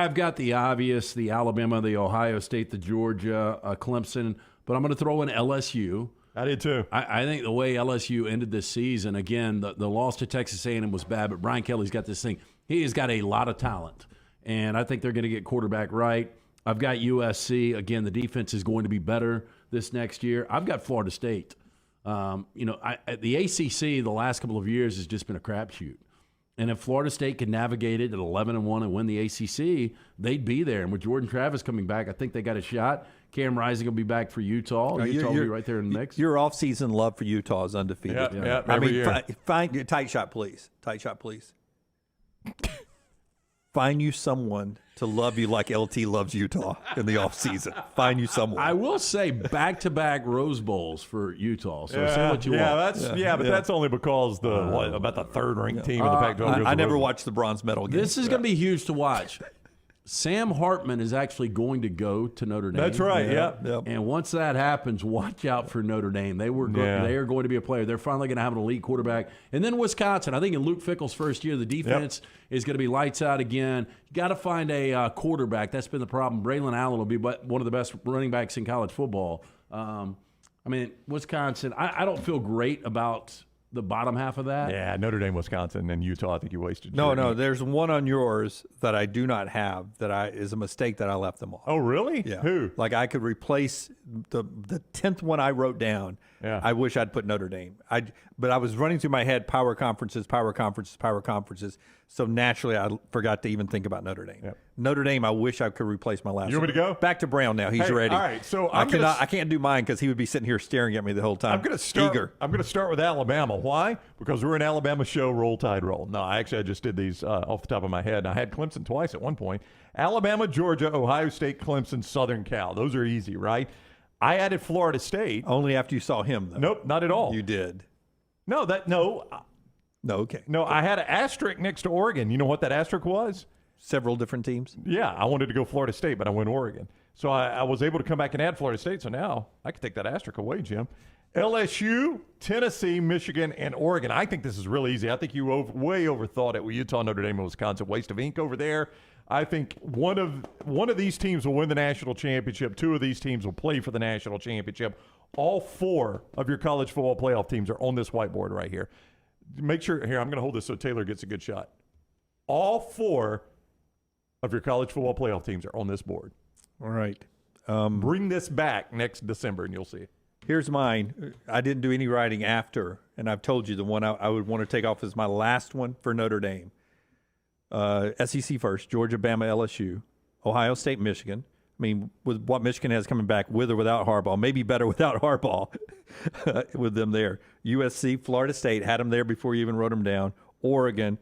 I've got the obvious, the Alabama, the Ohio State, the Georgia, Clemson, but I'm going to throw in LSU. I did too. I think the way LSU ended this season, again, the loss to Texas A&M was bad, but Brian Kelly's got this thing. He has got a lot of talent, and I think they're going to get quarterback right. I've got USC. Again, the defense is going to be better this next year. I've got Florida State. The ACC the last couple of years has just been a crapshoot. And if Florida State can navigate it at 11-1 and win the ACC, they'd be there. And with Jordan Travis coming back, I think they got a shot. Cam Rising will be back for Utah. Utah will be right there in the mix. Your off-season love for Utah is undefeated. Yeah, every year. Find tight shot, please. Tight shot, please. Find you someone to love you like LT loves Utah in the offseason. Find you someone. I will say back-to-back Rose Bowls for Utah. So say what you want. But that's only because about the third-ranked team in the Pac-12. I never watched the bronze medal game. This is going to be huge to watch. Sam Hartman is actually going to go to Notre Dame. That's right, yeah. And once that happens, watch out for Notre Dame. They are going to be a player. They're finally going to have an elite quarterback. And then Wisconsin. I think in Luke Fickell's first year, the defense is going to be lights out again. You got to find a quarterback. That's been the problem. Braylon Allen will be one of the best running backs in college football. Wisconsin, I don't feel great about the bottom half of that. Yeah, Notre Dame, Wisconsin, and Utah. I think you wasted. No. There's one on yours that I do not have is a mistake that I left them off. Oh, really? Yeah. Who? Like I could replace the 10th one I wrote down. Yeah. I wish I'd put Notre Dame. But I was running through my head power conferences. So naturally, I forgot to even think about Notre Dame. Yep. Notre Dame, I wish I could replace my last. You want me to go? Back to Brown now. He's ready. All right. So I can't do mine because he would be sitting here staring at me the whole time. I'm going to start. Eager. I'm going to start with Alabama. Why? Because we're an Alabama show. Roll Tide, roll. No, I just did these off the top of my head. I had Clemson twice at one point. Alabama, Georgia, Ohio State, Clemson, Southern Cal. Those are easy, right? I added Florida State. Only after you saw him, though. Nope, not at all. You did. No. No, okay. No, I had an asterisk next to Oregon. You know what that asterisk was? Several different teams. Yeah, I wanted to go Florida State, but I went Oregon. So I was able to come back and add Florida State. So now I can take that asterisk away, Jim. LSU, Tennessee, Michigan, and Oregon. I think this is really easy. I think you way overthought it with Utah, Notre Dame, and Wisconsin. Waste of ink over there. I think one of these teams will win the national championship. Two of these teams will play for the national championship. All four of your college football playoff teams are on this whiteboard right here. Make sure, here, I'm going to hold this so Taylor gets a good shot. All four of your college football playoff teams are on this board. All right. Bring this back next December, and you'll see. Here's mine. I didn't do any writing after, and I've told you the one I would want to take off is my last one for Notre Dame. SEC first, Georgia, Bama, LSU, Ohio State, Michigan. I mean, with what Michigan has coming back, with or without Harbaugh, maybe better without Harbaugh with them there. USC, Florida State, had them there before you even wrote them down. Oregon,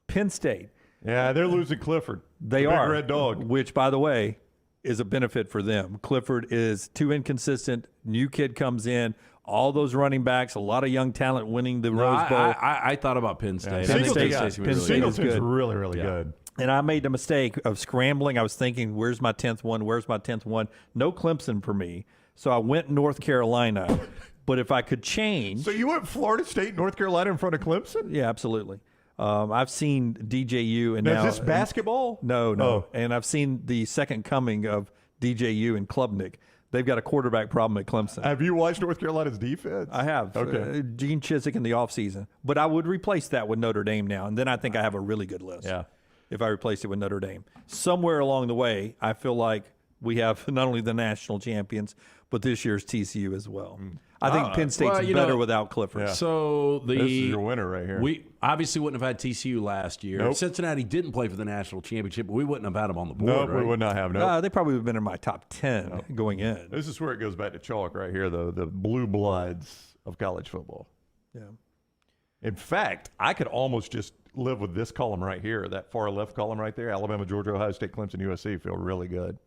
Penn State. Yeah, they're losing Clifford. They are. Big Red Dog. Which, by the way, is a benefit for them. Clifford is too inconsistent. New kid comes in. All those running backs, a lot of young talent winning the Rose Bowl. I thought about Penn State. Yeah. I think Singleton's really, really good. And I made the mistake of scrambling. I was thinking, where's my 10th one? Where's my 10th one? No Clemson for me. So I went North Carolina. But if I could change. So you went Florida State, North Carolina in front of Clemson? Yeah, absolutely. I've seen DJU. And now is this basketball? No. Oh. And I've seen the second coming of DJU and Klubnik. They've got a quarterback problem at Clemson. Have you watched North Carolina's defense? I have. Okay. Gene Chizik in the offseason. But I would replace that with Notre Dame now. And then I think I have a really good list. Yeah. If I replace it with Notre Dame. Somewhere along the way, I feel like we have not only the national champions, but this year's TCU as well. I think Penn State's better without Clifford. Yeah. So this is your winner right here. We obviously wouldn't have had TCU last year. Nope. Cincinnati didn't play for the national championship, but we wouldn't have had them on the board. No, right? we would not have. They probably would have been in my top 10 going in. This is where it goes back to chalk right here, though. The blue bloods of college football. Yeah. In fact, I could almost just live with this column right here, that far left column right there. Alabama, Georgia, Ohio State, Clemson, USC feel really good.